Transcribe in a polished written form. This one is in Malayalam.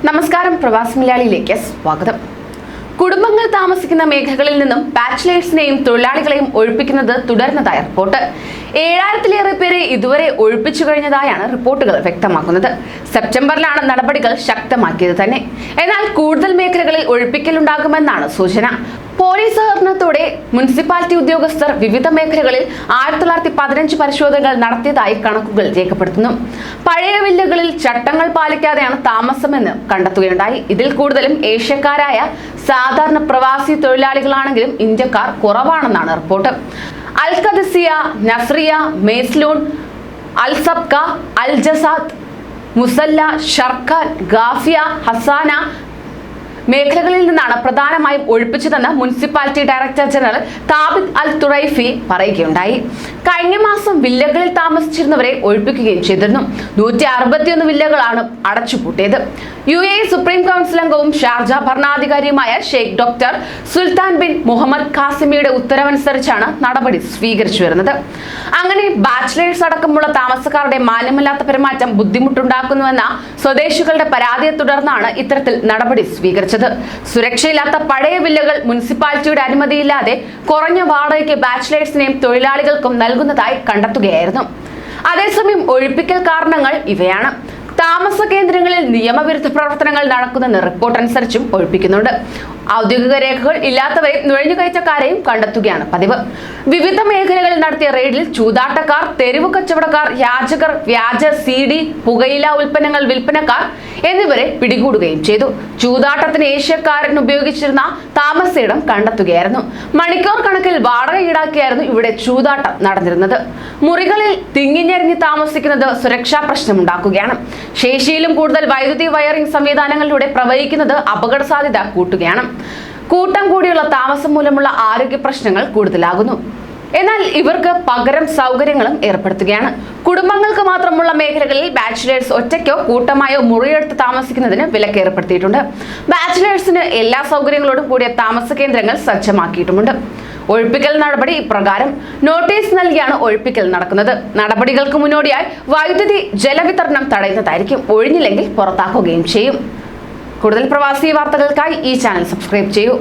നമസ്കാരം, പ്രവാസി മലയാളിയിലേക്ക് സ്വാഗതം. കുടുംബങ്ങൾ താമസിക്കുന്ന മേഖലകളിൽ നിന്നും ബാച്ചിലേഴ്സിനെയും തൊഴിലാളികളെയും ഒഴിപ്പിക്കുന്നത് തുടരുന്നതായി റിപ്പോർട്ട്. 7000-ലേറെ പേരെ ഇതുവരെ ഒഴിപ്പിച്ചു കഴിഞ്ഞതായാണ് റിപ്പോർട്ടുകൾ വ്യക്തമാക്കുന്നത്. സെപ്റ്റംബറിലാണ് നടപടികൾ ശക്തമാക്കിയത് തന്നെ. എന്നാൽ കൂടുതൽ മേഖലകളിൽ ഒഴിപ്പിക്കലുണ്ടാകുമെന്നാണ് സൂചന. പോലീസ് സഹകരണത്തോടെ മുനിസിപ്പാലിറ്റി ഉദ്യോഗസ്ഥർ വിവിധ മേഖലകളിൽ 1915 പരിശോധനകൾ നടത്തിയതായി കണക്കുകൾ രേഖപ്പെടുത്തുന്നു. പഴയ വില്ലകളിൽ ചട്ടങ്ങൾ പാലിക്കാതെയാണ് താമസമെന്ന് കണ്ടെത്തുകയുണ്ടായി. ഇതിൽ കൂടുതലും ഏഷ്യക്കാരായ സാധാരണ പ്രവാസി തൊഴിലാളികളാണെങ്കിലും ഇന്ത്യക്കാർ കുറവാണെന്നാണ് report. Al Qadisiya, Nasriya, Maysaloon, Al Sabkha, Al Jazzat, Musalla, Sharqan, Ghafiya, Hazana മേഖലകളിൽ നിന്നാണ് പ്രധാനമായും ഒഴിപ്പിച്ചതെന്ന് municipality director general Thabit Al Turaifi പറയുകയുണ്ടായി. കഴിഞ്ഞ മാസം വില്ലകളിൽ താമസിച്ചിരുന്നവരെ ഒഴിപ്പിക്കുകയും ചെയ്തിരുന്നു. 161 വില്ലകളാണ് അടച്ചുപൂട്ടിയത്. UAE സുപ്രീം കൗൺസിൽ അംഗവും ഷാർജ ഭരണാധികാരിയുമായ Sheikh doctor Sultan bin Muhammad ഖാസിമിയുടെ ഉത്തരവനുസരിച്ചാണ് നടപടി സ്വീകരിച്ചു വരുന്നത്. അങ്ങനെ ബാച്ചിലേഴ്സ് അടക്കമുള്ള താമസക്കാരുടെ മാന്യമല്ലാത്ത പെരുമാറ്റം ബുദ്ധിമുട്ടുണ്ടാക്കുന്നുവെന്ന സ്വദേശികളുടെ പരാതിയെ തുടർന്നാണ് ഇത്തരത്തിൽ നടപടി സ്വീകരിച്ചത്. സുരക്ഷയില്ലാത്ത പഴയ വില്ലകൾ മുനിസിപ്പാലിറ്റിയുടെ അനുമതിയില്ലാതെ കുറഞ്ഞ വാടകയ്ക്ക് ബാച്ചിലേഴ്സിനെയും തൊഴിലാളികൾക്കും നൽകുന്നതായി കണ്ടെത്തുകയായിരുന്നു. അതേസമയം ഒഴിപ്പിക്കൽ കാരണങ്ങൾ ഇവയാണ്. താമസ കേന്ദ്രങ്ങളിൽ നിയമവിരുദ്ധ പ്രവർത്തനങ്ങൾ നടക്കുന്നെന്ന് റിപ്പോർട്ട് അനുസരിച്ചും ഒഴിപ്പിക്കുന്നുണ്ട്. ഔദ്യോഗിക രേഖകൾ ഇല്ലാത്തവരെ നുഴഞ്ഞുകയറ്റക്കാരെയും കണ്ടെത്തുകയാണ് പതിവ്. വിവിധ മേഖലകളിൽ നടത്തിയ റെയ്ഡിൽ ചൂതാട്ടക്കാർ, തെരുവ് കച്ചവടക്കാർ, യാചകർ, വ്യാജ CD, പുകയില ഉൽപ്പന്നങ്ങൾ വിൽപ്പനക്കാർ എന്നിവരെ പിടികൂടുകയും ചെയ്തു. ചൂതാട്ടത്തിന് ഏഷ്യക്കാരൻ ഉപയോഗിച്ചിരുന്ന താമസയിടം കണ്ടെത്തുകയായിരുന്നു. മണിക്കൂർ കണക്കിൽ വാടക ഈടാക്കിയായിരുന്നു ഇവിടെ ചൂതാട്ടം നടന്നിരുന്നത്. മുറികളിൽ തിങ്ങിഞ്ഞെറിഞ്ഞ് താമസിക്കുന്നത് സുരക്ഷാ പ്രശ്നമുണ്ടാക്കുകയാണ്. ശേഷിയിലും കൂടുതൽ വൈദ്യുതി വയറിംഗ് സംവിധാനങ്ങളിലൂടെ പ്രവഹിക്കുന്നത് അപകട സാധ്യത കൂട്ടുകയാണ്. കൂട്ടം കൂടിയുള്ള താമസം മൂലമുള്ള ആരോഗ്യ പ്രശ്നങ്ങൾ കൂടുതലാകുന്നു. എന്നാൽ ഇവർക്ക് പകരം സൗകര്യങ്ങളും ഏർപ്പെടുത്തുകയാണ്. കുടുംബങ്ങൾക്ക് മാത്രമുള്ള മേഖലകളിൽ ബാച്ചിലേഴ്സ് ഒറ്റയ്ക്കോ കൂട്ടമായോ മുറിയെടുത്ത് താമസിക്കുന്നതിന് വിലക്ക് ഏർപ്പെടുത്തിയിട്ടുണ്ട്. ബാച്ചിലേഴ്സിന് എല്ലാ സൗകര്യങ്ങളോടും കൂടിയ താമസ കേന്ദ്രങ്ങൾ സജ്ജമാക്കിയിട്ടുമുണ്ട്. ഒഴിപ്പിക്കൽ നടപടി ഇപ്രകാരം: നോട്ടീസ് നൽകിയാണ് ഒഴിപ്പിക്കൽ നടക്കുന്നത്. നടപടികൾക്ക് മുന്നോടിയായി വൈദ്യുതി ജലവിതരണം തടയുന്നതായിരിക്കും. ഒഴിഞ്ഞില്ലെങ്കിൽ പുറത്താക്കുകയും ചെയ്യും. കൂടുതൽ പ്രവാസി വാർത്തകൾക്കായി ഈ ചാനൽ സബ്സ്ക്രൈബ് ചെയ്യൂ.